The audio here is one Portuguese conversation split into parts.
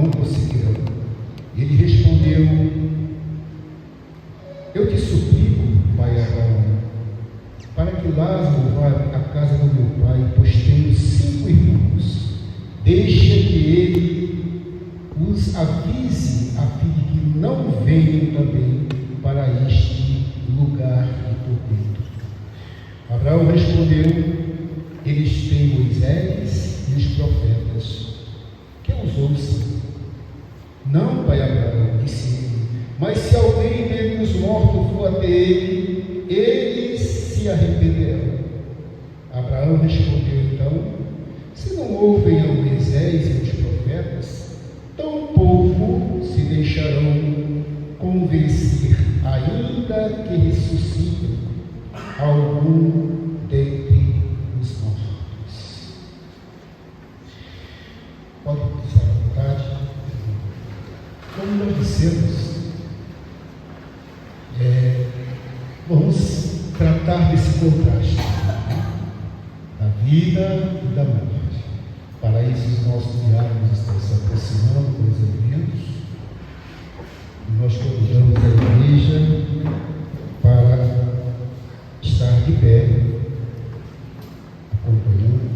não conseguirão. Ele respondeu: eu te suplico, pai Abraão, para que Lázaro vá à casa do meu pai, pois tenho 5 irmãos. Deixa que ele os avise, a fim de que não venham também para este lugar de tormento. Abraão respondeu: eles têm Moisés e os profetas, que os ouçam. Não, pai Abraão, disse ele, mas se alguém dentre os mortos for até ele, eles se arrependerão. Abraão respondeu então: se não ouvem a Moisés e os profetas, tampouco se deixarão convencer, ainda que ressuscitem algum dentre os mortos. Pode estar à vontade. Como nós dissemos, vamos tratar desse contraste da vida e da morte. Para isso, os nossos diálogos estão se aproximando com os eventos. Nós convidamos a igreja para estar de pé, acompanhando.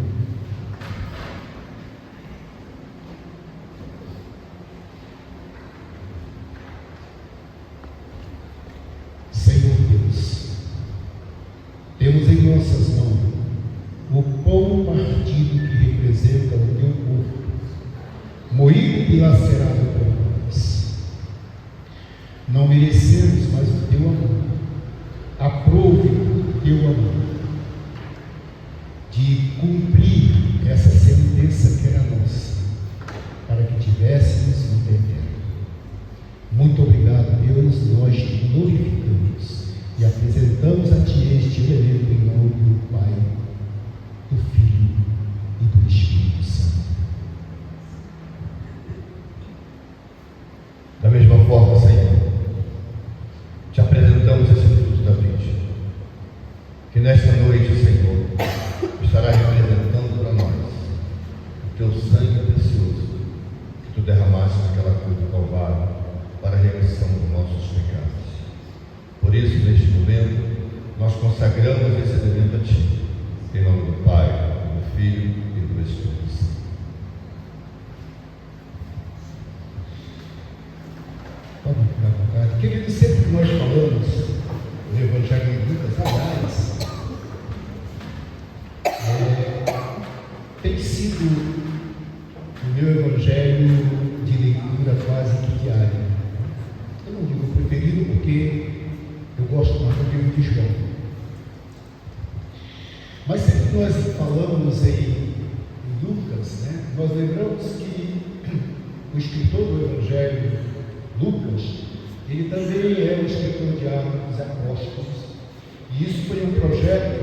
Senhor Deus, temos em nossas mãos o pão partido que representa o teu corpo, moído e lacerado por nós. Não merecemos, mas o teu amor. Aprove o teu amor de cumprir essa sentença que era nossa, para que tivéssemos vida eterna. Muito obrigado, Deus, nós te glorificamos e apresentamos a Ti este elemento em nome do Pai, do Filho e do Espírito Santo. Da mesma forma, Senhor, te apresentamos esse fruto da vida, que nesta noite, Senhor, estará representando para nós o teu sangue precioso que tu derramaste naquela cruz do Calvário para a remissão dos nossos pecados. Por isso, neste momento, nós consagramos esse elemento a Ti, em nome do Pai, do Filho e do Espírito Santo. Pode ficar à vontade. Querido, sempre que nós falamos do Evangelho de Lucas, aliás, tem sido o meu Evangelho de leitura quase que diária. Eu não digo preferido porque eu gosto mais do livro de João. Mas sempre que nós falamos em Lucas, nós lembramos que o escritor do Evangelho, Lucas, ele também é o escritor de Atos dos Apóstolos. E isso foi um projeto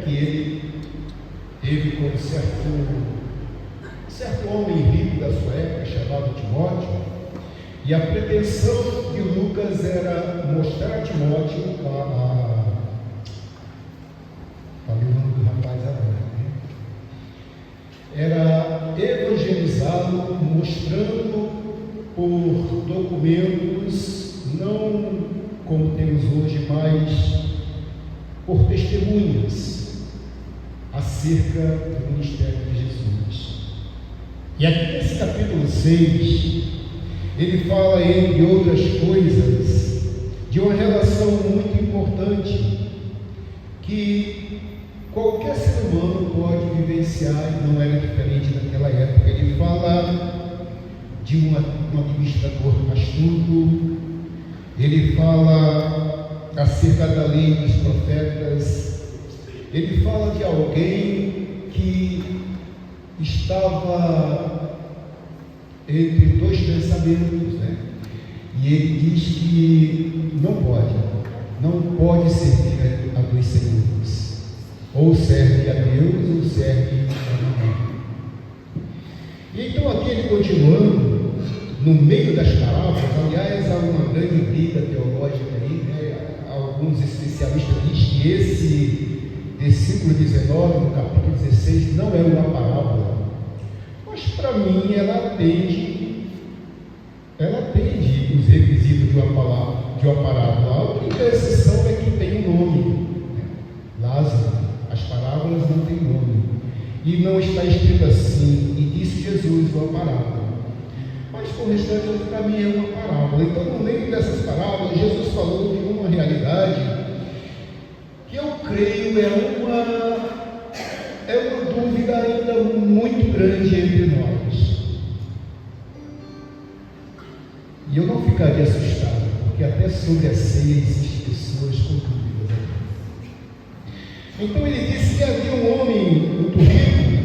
que ele teve com certo homem rico da sua época, chamado Timóteo. E a pretensão de Lucas era mostrar a Timóteo falei o nome do rapaz agora, era evangelizá-lo, mostrando por documentos, não como temos hoje, mas por testemunhas acerca do ministério de Jesus. E aqui nesse capítulo 6, ele fala, entre outras coisas, de uma relação muito importante que qualquer ser humano pode vivenciar, e não era diferente naquela época. Ele fala de um administrador astuto, ele fala acerca da lei dos profetas, ele fala de alguém que estava entre dois pensamentos, e ele diz que não pode servir a dois senhores, ou serve a Deus ou serve a mamãe. E então aqui ele continuando, no meio das palavras, aliás, há uma grande briga teológica aí, alguns especialistas dizem que esse versículo 19, no capítulo 16, não é uma parábola, mas para mim ela atende de uma parábola. A única exceção é que tem um nome, Lázaro. As parábolas não têm nome. E não está escrito assim, e disse Jesus uma parábola. Mas por restante, para mim é uma parábola. Então, no meio dessas parábolas, Jesus falou de uma realidade que eu creio é uma dúvida ainda muito grande entre nós. E eu não ficaria assustado, porque até sobre a ceia existem pessoas com dúvidas. Então ele disse que havia um homem muito rico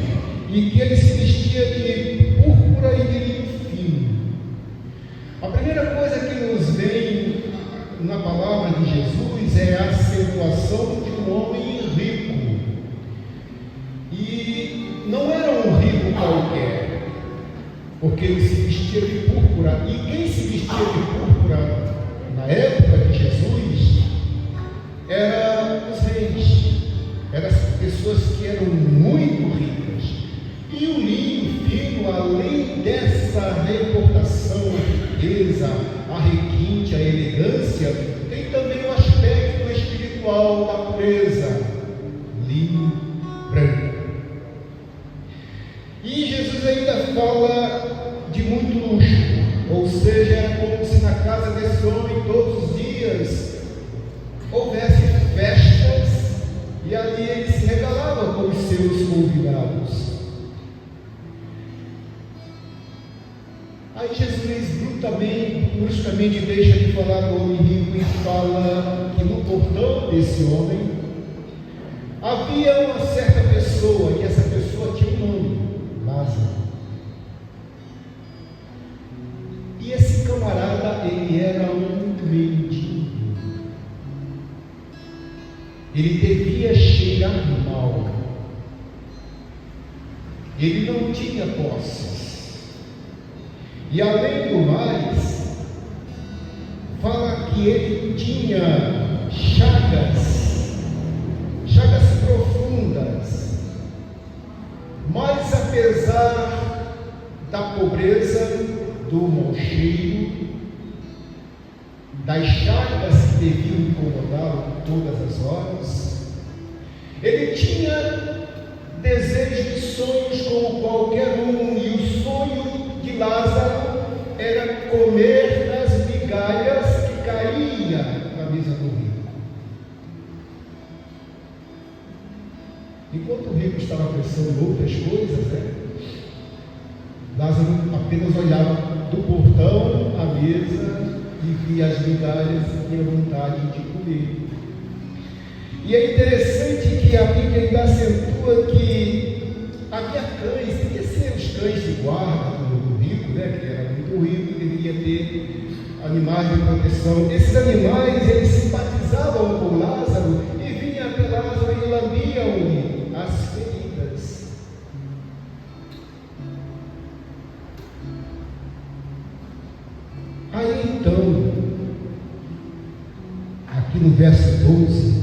e que ele se vestia de púrpura e de linho fino. A primeira coisa que nos vem na palavra de Jesus é a acentuação de um homem rico. E não era um rico qualquer, porque ele se vestia de púrpura. E quem se vestia de púrpura na época de Jesus eram os reis, eram as pessoas que eram muito ricas. E o linho fino, além dessa reportação, a riqueza, a requinte, a elegância, tem também o aspecto espiritual da pureza, linho branco. E Jesus ainda fala de muito luxo, ou seja, é como se na casa desse homem todos os dias houvesse festas e ali ele se regalava com os seus convidados. Aí Jesus bruscamente deixa de falar do homem rico e fala que no portão desse homem havia uma certa pessoa, e essa pessoa tinha um nome, Lázaro. E esse camarada, ele era um mendigo. Ele devia cheirar mal. Ele não tinha posses. E além do mais, fala que ele tinha chagas profundas. Mas apesar da pobreza, do mau cheiro, das chagas que deviam incomodá-lo todas as horas, ele tinha desejos e sonhos como qualquer um, e o sonho de Lázaro era comer das migalhas que caíam na mesa do rico. Enquanto o rico estava pensando em outras coisas, Lázaro apenas olhava do portão à mesa e via as migalhas e tinha vontade de comer. E é interessante que a Bíblia ainda acentua que havia cães, devia ser os cães de guarda do rico, que era muito rico, deveria ter animais de proteção. Esses animais, eles simpatizavam com Lázaro e vinham até Lázaro e lambiam as feridas. Aí então, aqui no verso 12,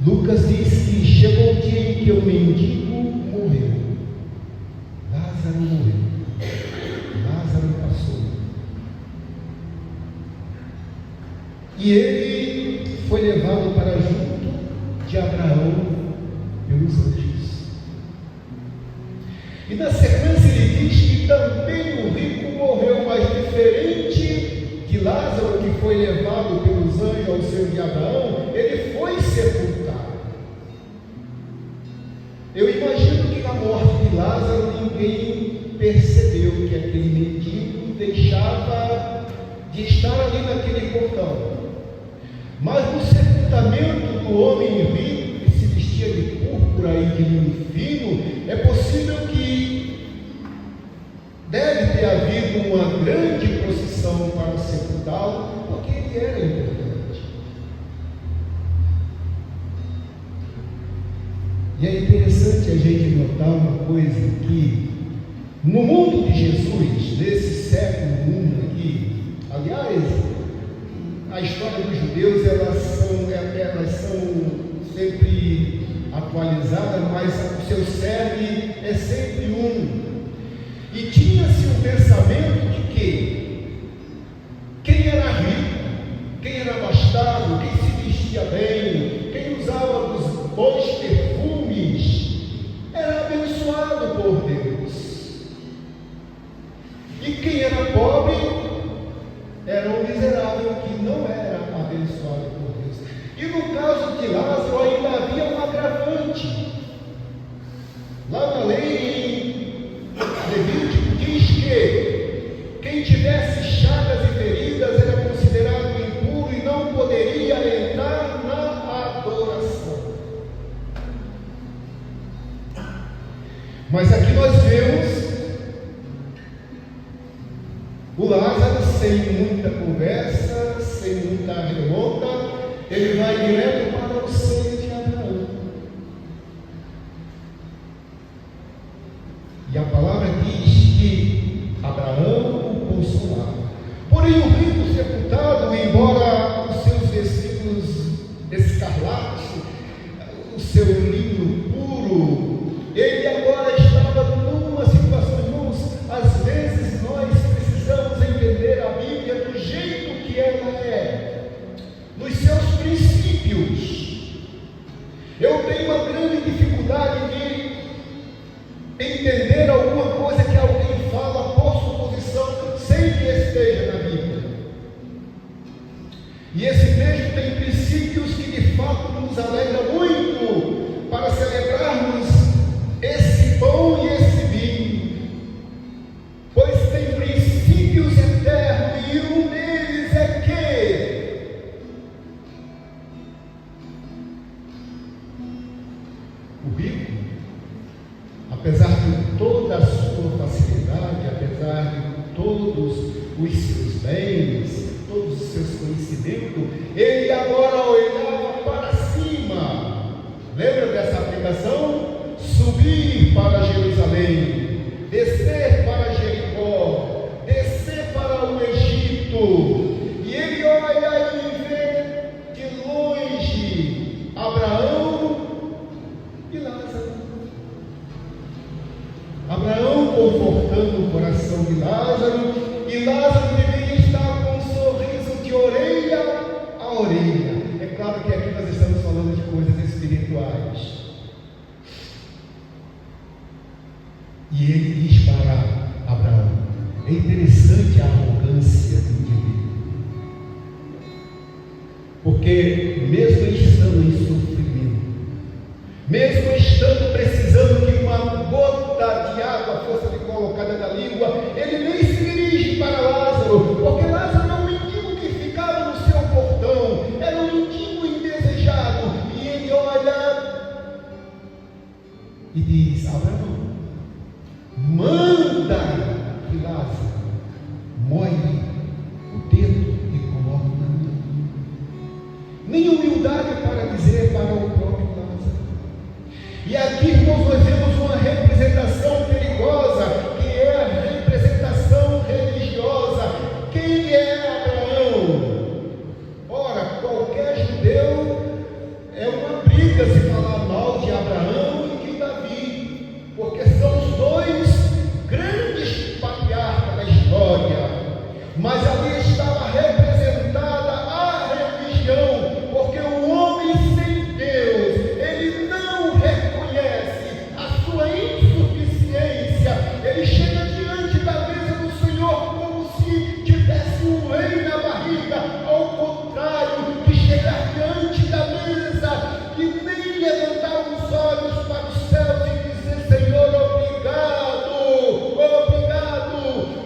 Lucas diz que chegou o dia em que o mendigo morreu. Lázaro morreu. Lázaro passou. E ele foi levado para junto de Abraão pelos anjos. E na sequência ele diz que também o rico morreu, mas diferente de Lázaro, que foi levado pelos anjos ao seio de Abraão, ele foi sepultado. Eu imagino que na morte de Lázaro ninguém percebeu que aquele mendigo deixava de estar ali naquele portão. Mas no sepultamento do homem rico, que se vestia de púrpura e de linho fino, é possível que deve ter havido uma grande procissão para sepultá-lo, porque ele era importante. E é interessante a gente notar uma coisa que no mundo de Jesus, nesse século I aqui, aliás, a história dos judeus, elas são sempre atualizadas, mas o seu cerne é sempre um. E tinha-se um pensamento de que quem era abastado, quem se vestia bem, quem usava os bons perfumes, era abençoado por Deus. E quem era pobre era um miserável que não era abençoado por Deus. E no caso de Lázaro ainda havia um agravante. Lá na lei em Levítico diz que quem tivesse chagas e feridas era considerado impuro e não poderia entrar na adoração. Mas aqui nós vemos o Lázaro, sem muita conversa, sem muita remonta, ele vai direto para o seio de Abraão. E a palavra diz que Abraão o consolava. Porém, o rico sepultado, embora os seus vestidos escarlates, o seu linho puro, ele agora estava numa situação, irmãos, às vezes nós precisamos entender a Bíblia do jeito que ela é, nos seus princípios. Eu tenho uma grande dificuldade de entender alguma coisa que alguém fala por suposição, sem que esteja na Bíblia. E esse texto tem princípios que de fato nos alegra muito para celebrarmos esse pão e esse vinho, pois tem princípios eternos e um deles é que o rico, apesar de toda a sua facilidade, apesar de todos os seus bens, todos os seus conhecimentos, ele agora olhava para cima. Lembra dessa aplicação? Subir para Jerusalém, descer para Jericó, descer para o Egito, e ele olha e vê de longe Abraão e Lázaro. Abraão confortando o coração de Lázaro, e Lázaro deveria estar com um sorriso de orelha a orelha. É claro que aqui nós estamos falando de coisas espirituais. E ele diz para Abraão, é interessante a arrogância do indivíduo, porque mesmo estando em sofrimento, mesmo estando precisando que uma gota de água fosse colocada na língua, ele nem se dirige para Lázaro, porque Lázaro é um mendigo que ficava no seu portão, era um mendigo indesejado, e ele olha e diz, Abraão, manda que Lázaro molhe o dedo e coloque na minha língua. Nem humildade para dizer para o próprio Lázaro. E aqui, irmãos, nós vemos uma representação perigosa, que é a representação religiosa. Quem é Abraão? Ora, qualquer judeu é uma briga se falar mal de Abraão e de Davi, porque são os dois grandes patriarcas da história. Mas ali estava representada a religião, porque o homem sem Deus, ele não reconhece a sua insuficiência, ele chega diante da mesa do Senhor como se tivesse um rei na barriga, ao contrário de chegar diante da mesa e nem levantar os olhos para os céus e dizer, Senhor, obrigado, obrigado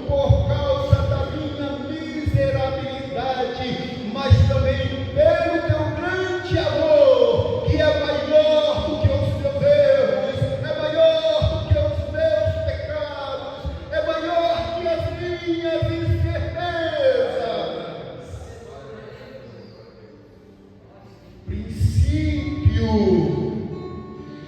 por causa da minha miserabilidade, mas também pelo teu grande amor, que é maior do que os meus erros, é maior do que os meus pecados, é maior que as minhas incertezas. Princípio.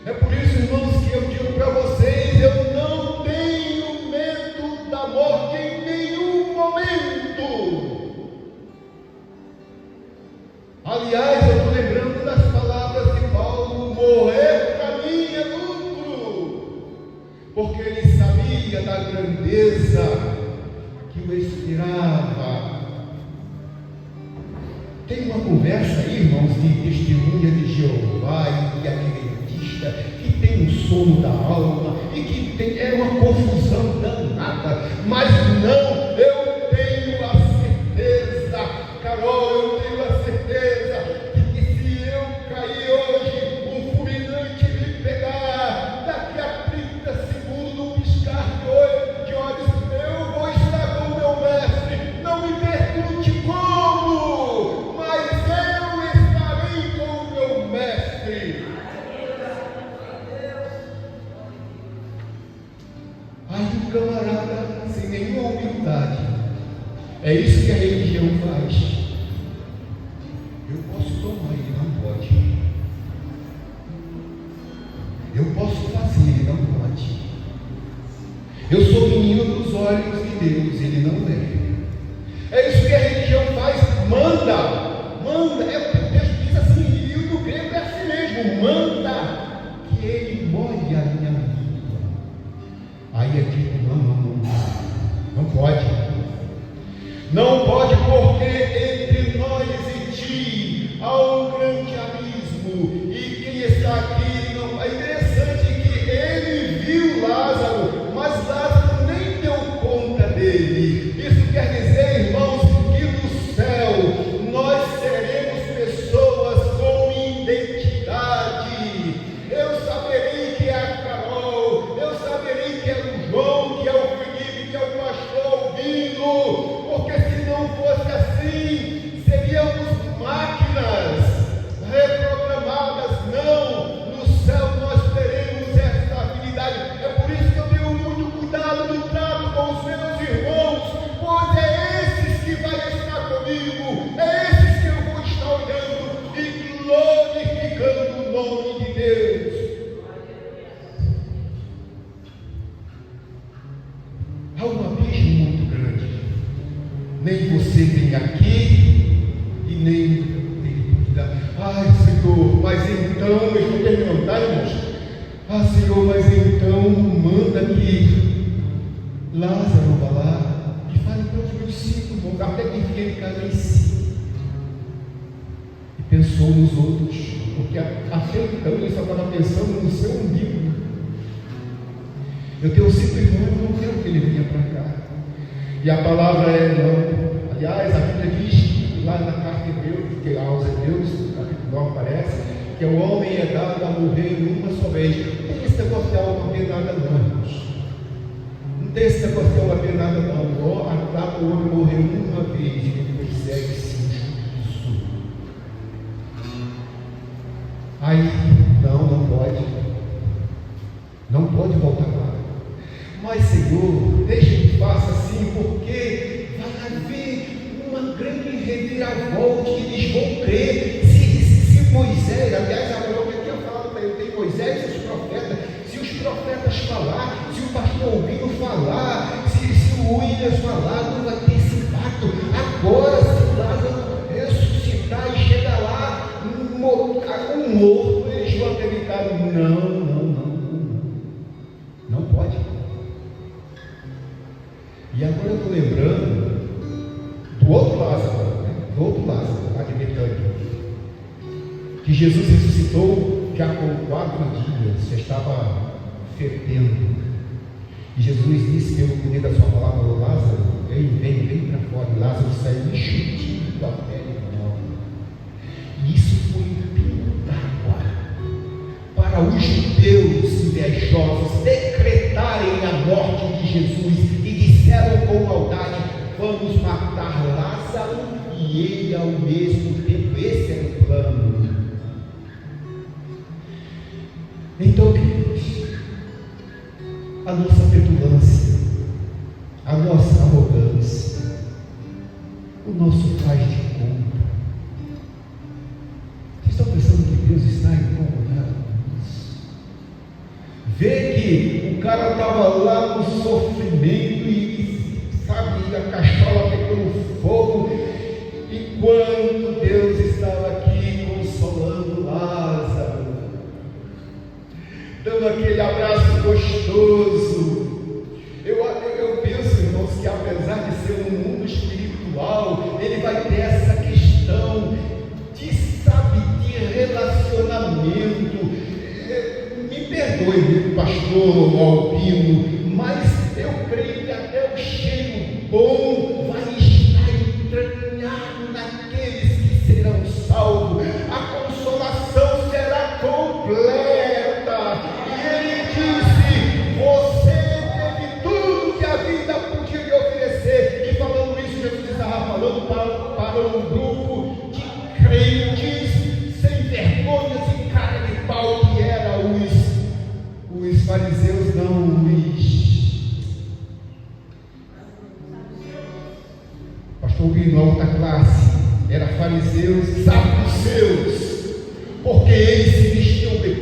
É por isso, irmãos, que eu digo para vocês, eu não tenho medo da morte em nenhum momento. Aliás, eu estou lembrando das palavras de Paulo, morrer para mim é lucro, porque ele sabia da grandeza que o esperava. Tem uma conversa aí, irmãos, de testemunha de Jeová e de adventista, que tem um sono da alma e que é uma confusão danada, mas não, eu tenho a certeza, Carol, eu tenho a certeza de que se eu cair hoje, um fulminante me pegar, daqui a 30 segundos, num piscar de olhos, eu vou estar com o meu mestre. Não me pergunte como, mas eu estarei com o meu mestre. Aí o camarada, sem nenhuma humildade, é isso que a religião faz. Eu posso tomar, ele não pode. Eu posso fazer, ele não pode. Eu sou menino dos olhos de Deus, ele não é. É isso que a religião faz, manda, o texto diz assim, e o do grego é assim mesmo, manda que ele molhe a minha língua. Aí é tipo, não pode. Não pode, porque entre nós e ti há um grande abismo, e quem está aqui não. É interessante que ele viu Lázaro, mas Lázaro nem deu conta dele. Isso quer dizer, irmãos, que no céu nós seremos pessoas com identidade. Eu saberei que é a Carol, eu saberei que é o João, que é o Felipe, que é o pastor ouvindo, porque se não fosse assim, seríamos máquinas reprogramadas. Não, no céu nós teremos essa habilidade. É por isso que eu tenho muito cuidado no trato com os meus irmãos, pois é esses que vai estar comigo, é esses que eu vou estar olhando e glorificando o nome de Deus. Há um abismo muito grande. Nem você tem aqui e nem ele pode dar. Ai, Senhor, mas então, eu estou terminando, tá, irmãos? Ah, Senhor, mas então manda que Lázaro vá lá e fale para os meus 5 irmãos, até que ele caiu em si. E pensou nos outros, porque até então ele só estava pensando no seu umbigo. Eu tenho 5 irmãos, eu não quero que ele venha para cá. E a palavra é não. Aliás, a Bíblia diz lá na carta que aos Hebreus, no capítulo 9 aparece, que o homem é dado a morrer uma só vez. Não tem esse negócio de alma ver nada não, irmãos. Não tem esse negócio de alma ver nada não. Dá para o homem morrer uma vez e depois segue-se o juízo. Aí, não pode. Não pode voltar lá. Mas, Senhor, deixa que faça assim, porque vai haver uma grande reviravolta que eles vão crer. Se Moisés, aliás, agora eu tinha falado para ele, tem Moisés e os profetas, se os profetas falar, se o pastor Albino falar, se o Williams falar, não vai ter esse impacto. Agora, se Lázaro ressuscitar e chegar lá, um morto, eles vão acreditar. Não pode. E agora eu estou lembrando do outro Lázaro, lá de Betânia, que Jesus ressuscitou já com 4 dias, já estava fedendo. E Jesus disse pelo poder da sua palavra: Lázaro, vem para fora. E Lázaro saiu enxutinho da pele nova. E isso foi um pingo d'água para os judeus invejosos decretarem a morte de Jesus. Disseram com maldade: vamos matar Lázaro e ele ao mesmo tempo. Esse era o plano. Então, queridos, a nossa petulância, a nossa arrogância, o nosso faz de conta. Vocês estão pensando que Deus está incomodado com isso? Vê que o cara estava lá no sofrimento e, sabe, a cachola pegando fogo, e quando Deus estava aqui consolando Lázaro, dando aquele abraço gostoso. Eu penso, irmãos, que apesar de ser um mundo espiritual, ele vai ter essa questão louro ou albino, mas eu creio que até o cheiro bom vai estar entranhado naqueles que serão salvos. A consolação será completa. E ele disse: você teve tudo que a vida podia lhe oferecer. E falando isso, Jesus estava falando para um grupo de crentes sem vergonhas e cara de pau, que era os fariseus, não pastor Guinaldo da classe, era fariseus e saduceus, porque eles se vestiam bem.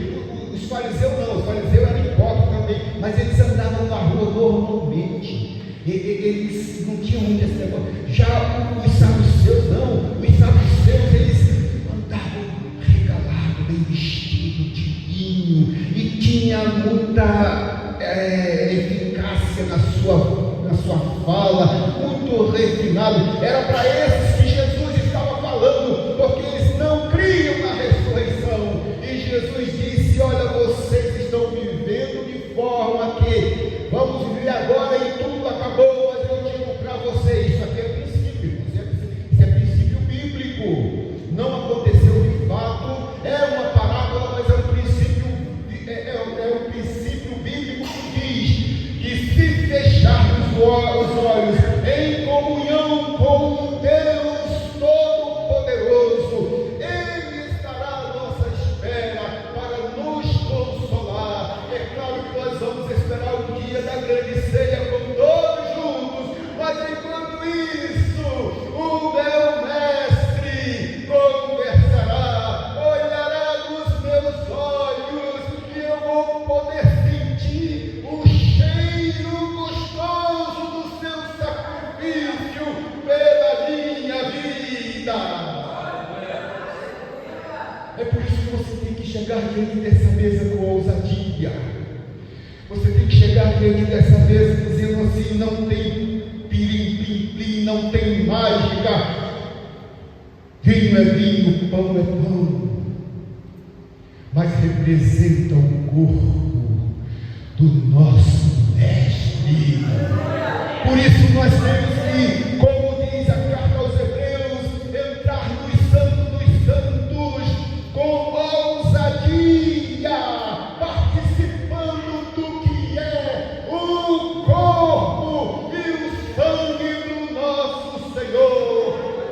Os fariseus não, os fariseus eram hipócritas também, mas eles andavam na rua normalmente, eles não tinham muito esse negócio. Já os saduceus não, os saduceus eles andavam regalados, bem vestidos, de vinho, e tinha muita eficácia na sua fala, muito refinado. Era para esses que Jesus estava falando, porque eles não criam na ressurreição. E Jesus disse: olha, vocês estão vivendo de forma que vamos viver agora e tudo acabou, mas eu digo para vocês, isso aqui é princípio, isso é princípio bíblico, não aconteceu de fato, é uma parábola, mas é um princípio bíblico que diz que se fecharmos os olhos em comunhão com Deus Todo-Poderoso, Ele estará à nossa espera para nos consolar. É claro que nós vamos esperar o dia da grande ceia com todos juntos, mas enquanto isso, o meu mestre conversará, olhará nos meus olhos e eu vou poder sentir o cheiro gostoso do seu sacrifício pela minha vida. É por isso que você tem que chegar diante dessa mesa com ousadia. Você tem que chegar diante dessa mesa dizendo assim: não tem pirim-pim-pim, não tem mágica. Vinho é vinho, pão é pão, mas representa o corpo do nosso mestre. Por isso nós temos que, como diz a carta aos Hebreus, entrar nos santos dos santos com ousadia, participando do que é o corpo e o sangue do nosso Senhor.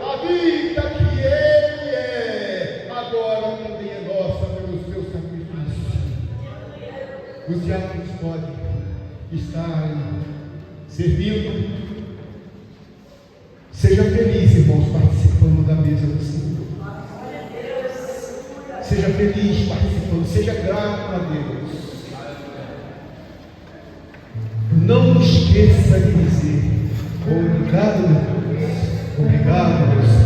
A vida que Ele é, agora também é nossa pelo seu sacrifício. Os diáconos podem estar servindo. Seja feliz, irmãos, participando da mesa do Senhor. Seja feliz participando, seja grato a Deus. Não esqueça de dizer: obrigado, meu Deus. Obrigado, meu Senhor.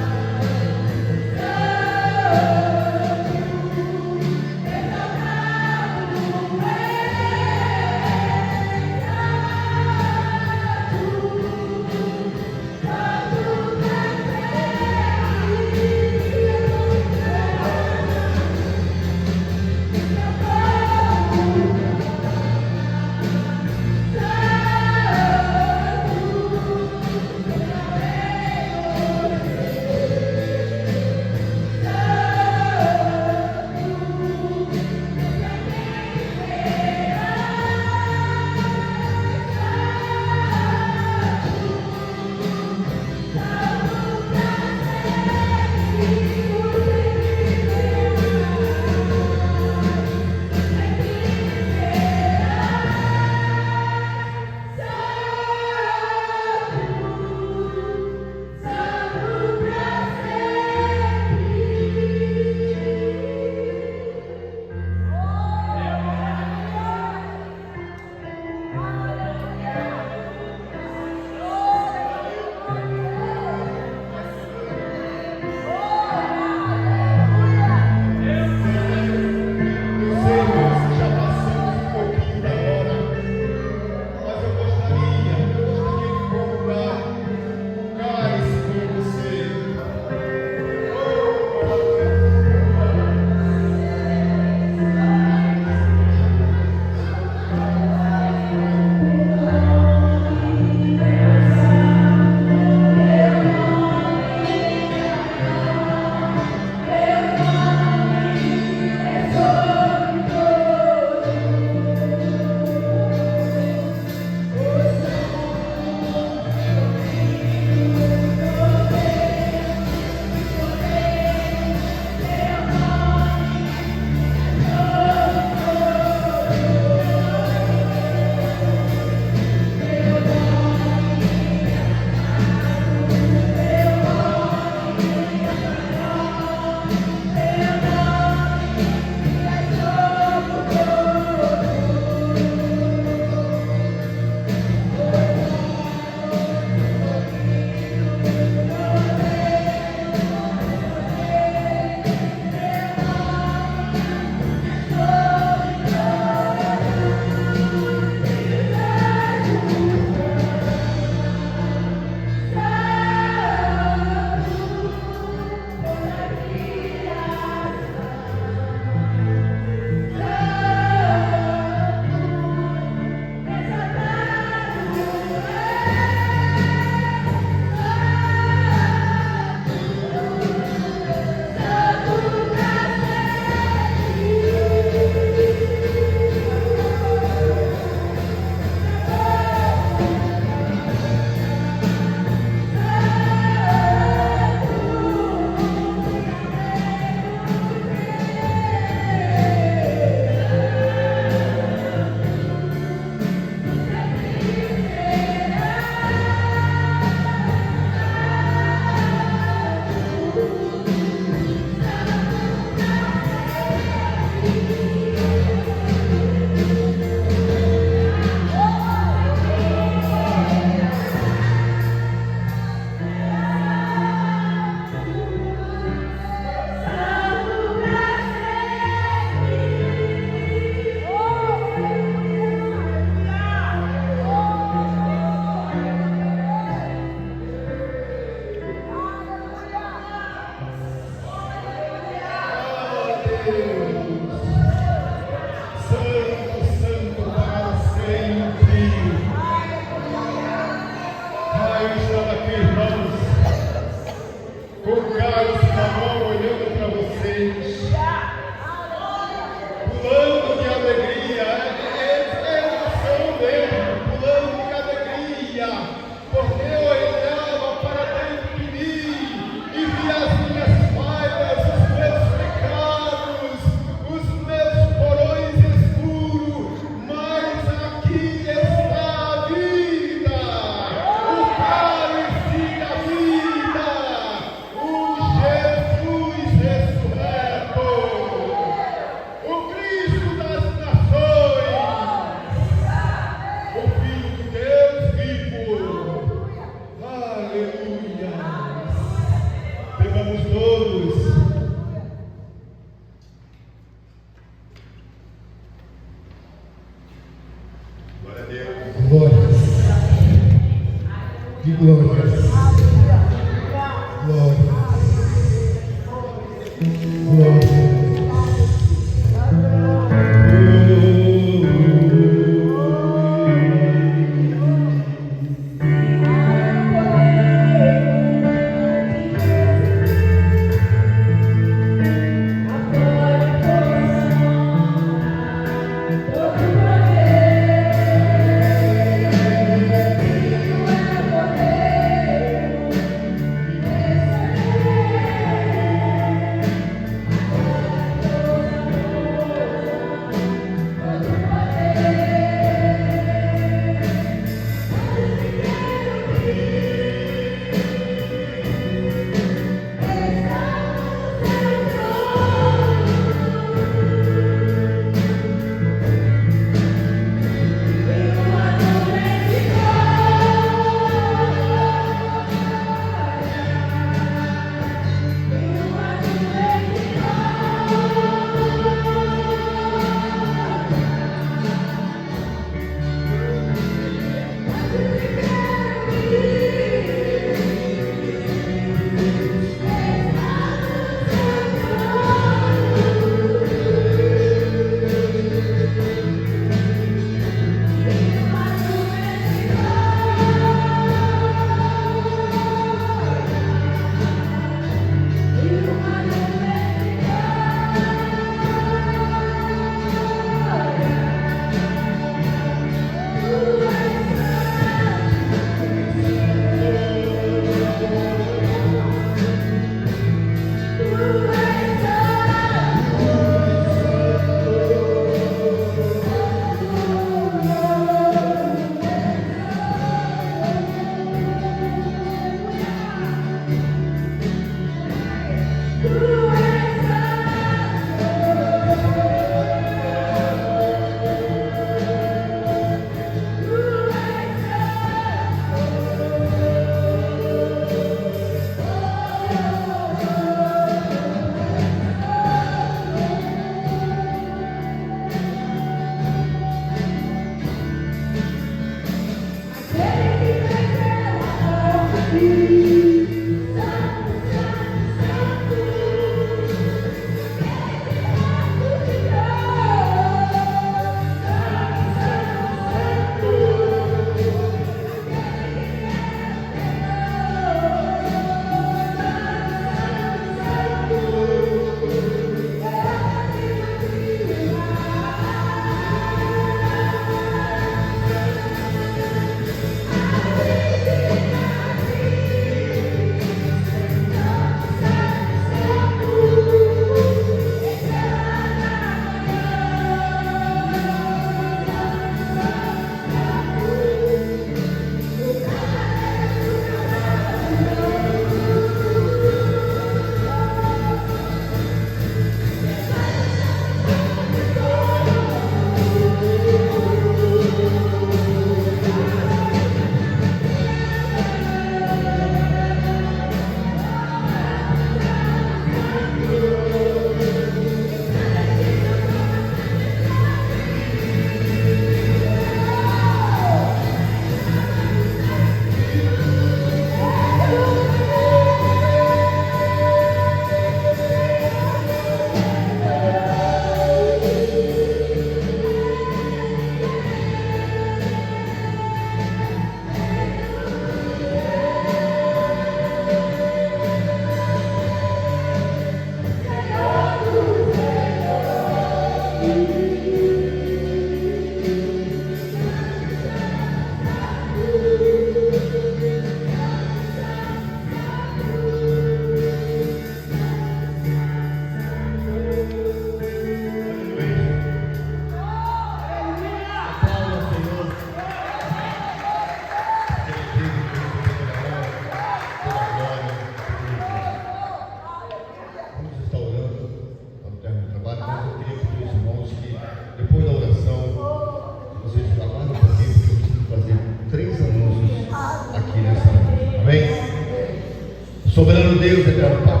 Soberano Deus, eterno Pai,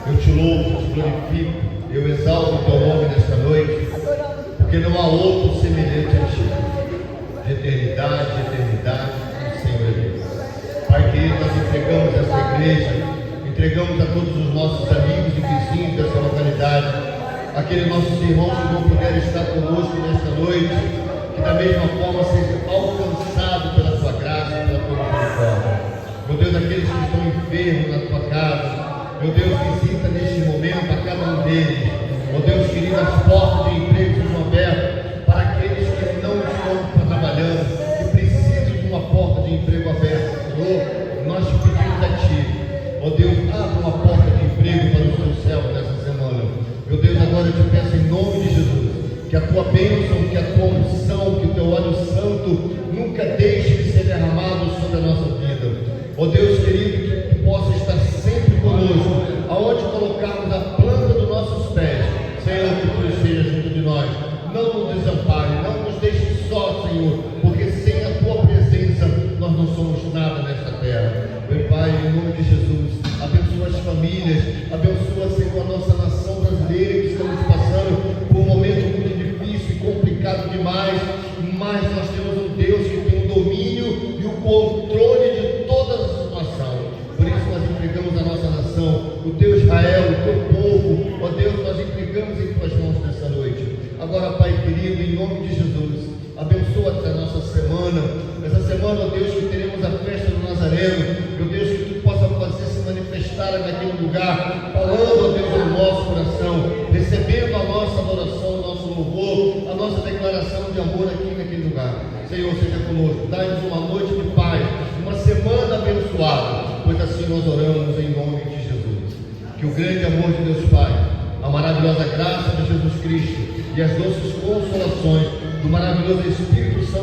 eu te louvo, eu te glorifico, eu exalto o teu nome nesta noite, porque não há outro semelhante a ti, de eternidade, o Senhor é Deus. Pai querido, nós entregamos esta igreja, entregamos a todos os nossos amigos e vizinhos dessa localidade, aqueles nossos irmãos que não puderam estar conosco nesta noite, que da mesma forma seja alcançado pela tua graça, pela tua misericórdia. Meu Deus, aqueles que estão enfermos na tua casa, meu Deus, visita neste momento a cada um deles. Meu Deus querido, as portas de emprego sejam abertas para aqueles que não estão trabalhando, que precisam de uma porta de emprego aberta. Senhor, nós te pedimos a ti, ó Deus, abre uma porta de emprego para os teus servos nessa semana. Meu Deus, agora eu te peço em nome de Jesus, que a tua bênção, que a tua unção, que o teu óleo santo nunca deixe de ser derramado sobre a nossa vida. Ó Deus querido, que tu possa estar sempre conosco, aonde colocarmos a planta dos nossos pés. Senhor, que tu esteja junto de nós, não nos desampare, não nos deixe só, Senhor, porque sem a tua presença nós não somos nada nesta terra. Meu Pai, em nome de Jesus, abençoa as famílias, abençoa, Senhor, a nossa nação brasileira, que estamos passando por um momento muito difícil e complicado demais, mas nós temos um Deus que tem o domínio e o controle de toda a situação. Por isso nós entregamos a nossa nação, o teu Israel, o teu povo, ó Deus, nós entregamos em tuas mãos nessa noite. Agora, Pai querido, em nome de Jesus, abençoa essa nossa semana. Essa semana, ó Deus, que teremos a festa do Nazareno. Meu Deus, que tu possa fazer se manifestar naquele lugar, falando, ó Deus, no nosso coração, recebendo a nossa adoração, o nosso louvor, a nossa declaração de amor aqui naquele lugar. Senhor, seja conosco, dá-nos uma noite de paz, uma semana abençoada, pois assim nós oramos em nome de Jesus. Que o grande amor de Deus Pai, a maravilhosa graça de Jesus Cristo e as doces consolações do maravilhoso Espírito Santo